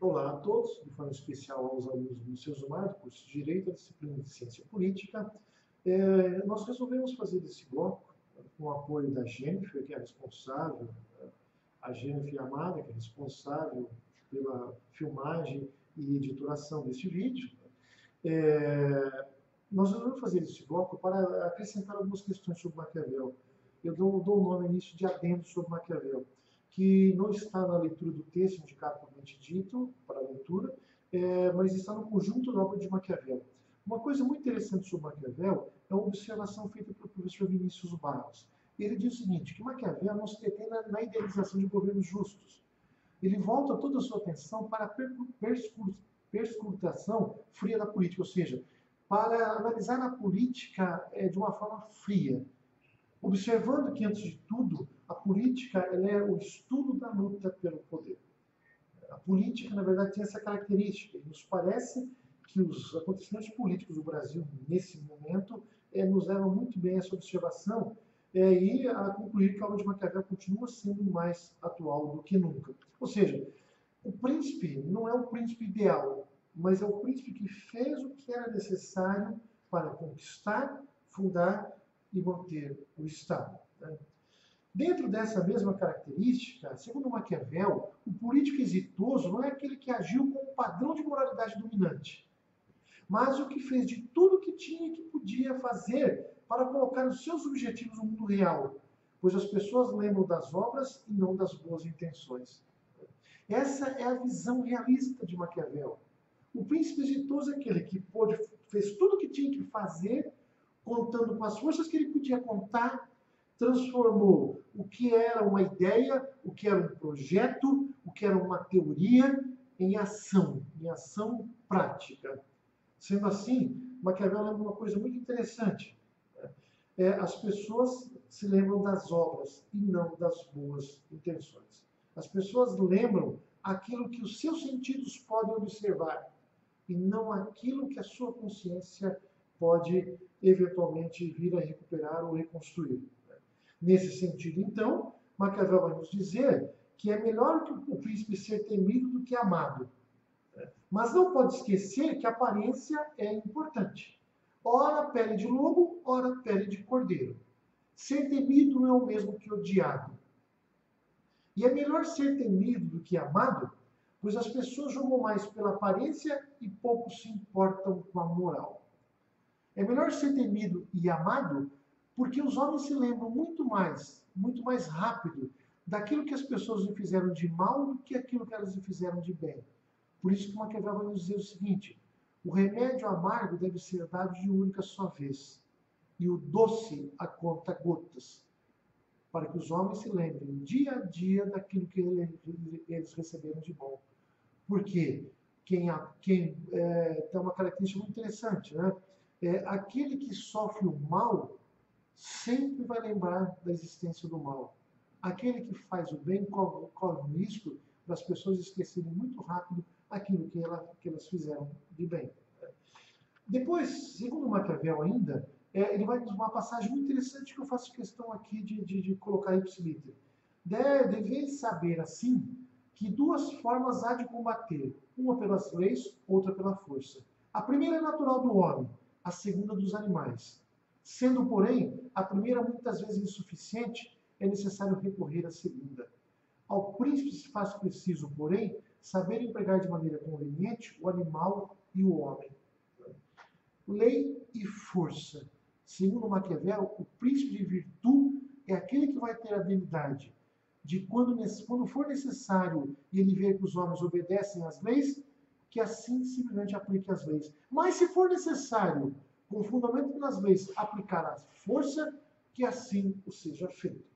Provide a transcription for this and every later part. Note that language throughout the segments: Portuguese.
Olá a todos, de forma especial aos alunos do Liceu Zumar, do curso de Direito, a disciplina de Ciência Política. Nós resolvemos fazer esse bloco com o apoio da Jennifer, que é responsável, a Jennifer Amada, que é responsável pela filmagem e editoração deste vídeo. Nós resolvemos fazer esse bloco para acrescentar algumas questões sobre Maquiavel. Eu dou o nome nisso de adendo sobre Maquiavel, que não está na leitura do texto indicado propriamente dito, para a leitura, mas está no conjunto da obra de Maquiavel. Uma coisa muito interessante sobre Maquiavel é uma observação feita pelo professor Vinícius Barros. Ele diz o seguinte, que Maquiavel não se detém na idealização de governos justos. Ele volta toda a sua atenção para a perscrutação fria da política, ou seja, para analisar a política de uma forma fria, observando que, antes de tudo, a política ela é o estudo da luta pelo poder. A política, na verdade, tem essa característica. E nos parece que os acontecimentos políticos do Brasil, nesse momento, nos levam muito bem a essa observação e a concluir que a obra de Maquiavel continua sendo mais atual do que nunca. Ou seja, o príncipe não é o príncipe ideal, mas é o príncipe que fez o que era necessário para conquistar, fundar e manter o Estado. Dentro dessa mesma característica, segundo Maquiavel, o político exitoso não é aquele que agiu com um padrão de moralidade dominante, mas o que fez de tudo o que tinha e que podia fazer para colocar os seus objetivos no mundo real, pois as pessoas lembram das obras e não das boas intenções. Essa é a visão realista de Maquiavel. O príncipe exitoso é aquele que fez tudo o que tinha que fazer, contando com as forças que ele podia contar, transformou o que era uma ideia, o que era um projeto, o que era uma teoria, em ação prática. Sendo assim, Maquiavel lembra uma coisa muito interessante. As pessoas se lembram das obras e não das boas intenções. As pessoas lembram aquilo que os seus sentidos podem observar e não aquilo que a sua consciência pode eventualmente vir a recuperar ou reconstruir. Nesse sentido, então, Maquiavel vai nos dizer que é melhor que o príncipe ser temido do que amado. Mas não pode esquecer que a aparência é importante. Ora pele de lobo, ora pele de cordeiro. Ser temido não é o mesmo que odiado. E é melhor ser temido do que amado, pois as pessoas julgam mais pela aparência e pouco se importam com a moral. É melhor ser temido e amado, porque os homens se lembram muito mais rápido daquilo que as pessoas lhe fizeram de mal do que aquilo que elas lhe fizeram de bem. Por isso que Maquiavel vai nos dizer o seguinte, o remédio amargo deve ser dado de única só vez, e o doce a conta gotas, para que os homens se lembrem dia a dia daquilo que eles receberam de bom. Porque tem uma característica muito interessante, né? Aquele que sofre o mal sempre vai lembrar da existência do mal. Aquele que faz o bem corre o risco das pessoas esquecerem muito rápido aquilo que elas fizeram de bem. Depois, segundo Maquiavel ainda, ele vai nos uma passagem muito interessante que eu faço questão aqui de colocar ipsiliter. Deveis saber, assim, que duas formas há de combater, uma pelas leis, outra pela força. A primeira é natural do homem, a segunda dos animais. Sendo, porém, a primeira muitas vezes insuficiente, é necessário recorrer à segunda. Ao príncipe se faz preciso, porém, saber empregar de maneira conveniente o animal e o homem. Lei e força. Segundo Maquiavel, o príncipe de virtude é aquele que vai ter a habilidade de, quando for necessário e ele ver que os homens obedecem às leis, que assim simplesmente aplique as leis. Mas se for necessário, com fundamento nas leis, aplicar a força, que assim o seja feito.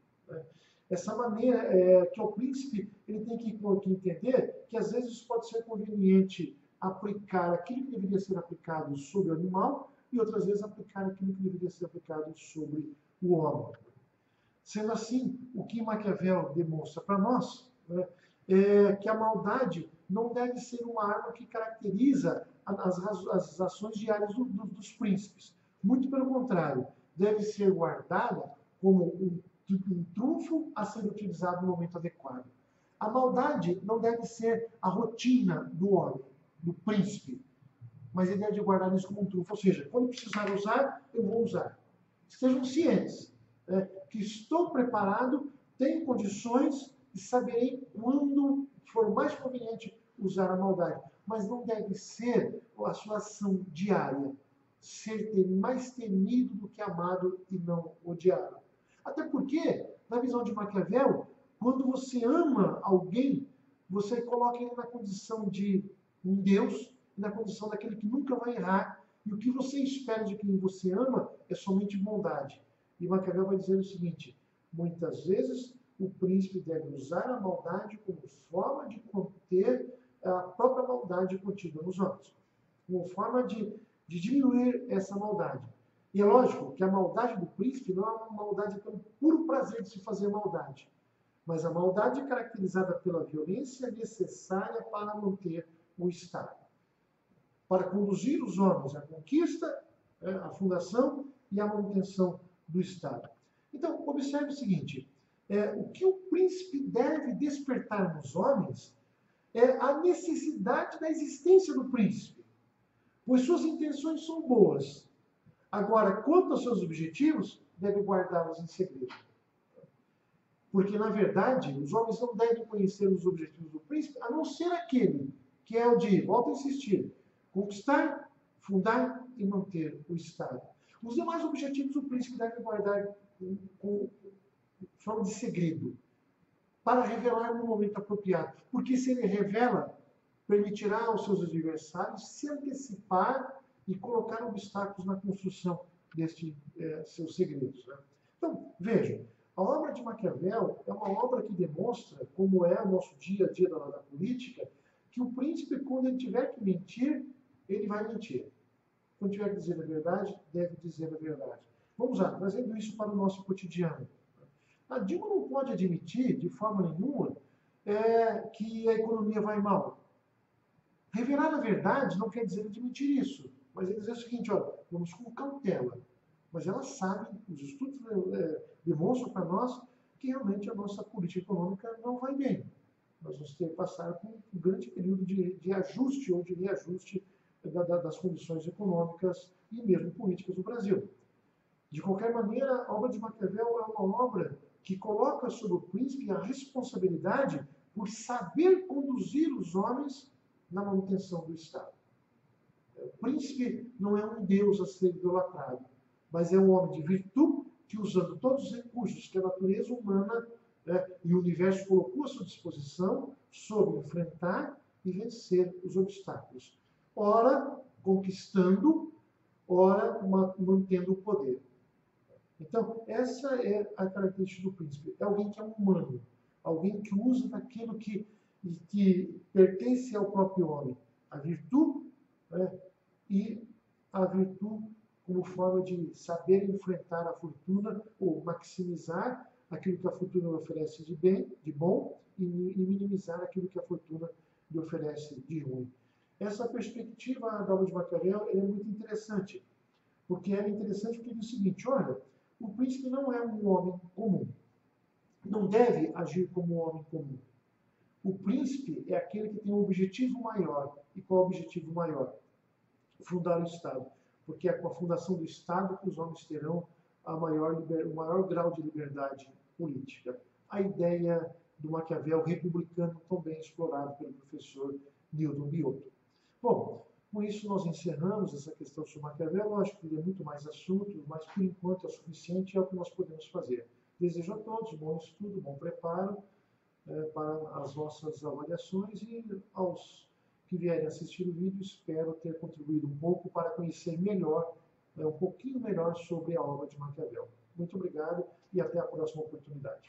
Essa maneira que o príncipe ele tem que entender que às vezes pode ser conveniente aplicar aquilo que deveria ser aplicado sobre o animal e outras vezes aplicar aquilo que deveria ser aplicado sobre o homem. Sendo assim, o que Maquiavel demonstra para nós, né, é que a maldade não deve ser uma arma que caracteriza as ações diárias dos príncipes. Muito pelo contrário, deve ser guardada como um trunfo a ser utilizado no momento adequado. A maldade não deve ser a rotina do homem, do príncipe, mas ele deve guardar isso como um trunfo. Ou seja, quando precisar usar, eu vou usar. Estejam cientes, né, que estou preparado, tenho condições e saberei quando for mais conveniente usar a maldade. Mas não deve ser a sua ação diária, ser mais temido do que amado e não odiado. Até porque, na visão de Maquiavel, quando você ama alguém, você coloca ele na condição de um Deus, na condição daquele que nunca vai errar, e o que você espera de quem você ama é somente bondade. E Maquiavel vai dizer o seguinte: muitas vezes o príncipe deve usar a maldade como forma de conter a própria maldade contida nos homens, como forma de diminuir essa maldade. E é lógico que a maldade do príncipe não é uma maldade pelo puro prazer de se fazer maldade, mas a maldade é caracterizada pela violência necessária para manter o Estado, para conduzir os homens à conquista, à fundação e à manutenção do Estado. Então, observe o seguinte: o que o príncipe deve despertar nos homens é a necessidade da existência do príncipe, pois suas intenções são boas. Agora, quanto aos seus objetivos, deve guardá-los em segredo. Porque, na verdade, os homens não devem conhecer os objetivos do príncipe, a não ser aquele que é o de, volto a insistir, conquistar, fundar e manter o Estado. Os demais objetivos o príncipe deve guardar com forma de segredo, para revelar no momento apropriado. Porque se ele revela, permitirá aos seus adversários se antecipar e colocar obstáculos na construção destes seus segredos. Né? Então, vejam, a obra de Maquiavel é uma obra que demonstra, como é o nosso dia a dia da política, que o príncipe, quando ele tiver que mentir, ele vai mentir. Quando tiver que dizer a verdade, deve dizer a verdade. Vamos lá, trazendo isso para o nosso cotidiano. A Dilma não pode admitir, de forma nenhuma, que a economia vai mal. Revelar a verdade não quer dizer admitir isso, mas é dizer o seguinte: olha, vamos com cautela. Mas ela sabe, os estudos demonstram para nós que realmente a nossa política econômica não vai bem. Nós vamos ter que passar por um grande período de ajuste ou de reajuste das condições econômicas e mesmo políticas do Brasil. De qualquer maneira, a obra de Maquiavel é uma obra que coloca sobre o príncipe a responsabilidade por saber conduzir os homens na manutenção do Estado. O príncipe não é um deus a ser idolatrado, mas é um homem de virtude que, usando todos os recursos que a natureza humana e o universo colocou à sua disposição, soube enfrentar e vencer os obstáculos. Ora conquistando, ora mantendo o poder. Então, essa é a característica do príncipe. É alguém que é humano, alguém que usa daquilo que pertence ao próprio homem. A virtude e a virtude como forma de saber enfrentar a fortuna ou maximizar aquilo que a fortuna oferece de bem, de bom, e minimizar aquilo que a fortuna lhe oferece de ruim. Essa perspectiva da obra de Maquiavel é muito interessante, porque ela é interessante porque diz o seguinte: olha, o príncipe não é um homem comum, não deve agir como um homem comum. O príncipe é aquele que tem um objetivo maior. E qual é o objetivo maior? Fundar o Estado. Porque é com a fundação do Estado que os homens terão o maior grau de liberdade política. A ideia do Maquiavel republicano, tão bem explorado pelo professor Newton Biotto. Bom, com isso nós encerramos essa questão sobre Maquiavel. Lógico que tem muito mais assuntos, mas por enquanto é suficiente, é o que nós podemos fazer. Desejo a todos bom estudo, bom preparo para as nossas avaliações, e aos que vierem assistir o vídeo, espero ter contribuído um pouco para conhecer melhor, um pouquinho melhor sobre a obra de Maquiavel. Muito obrigado e até a próxima oportunidade.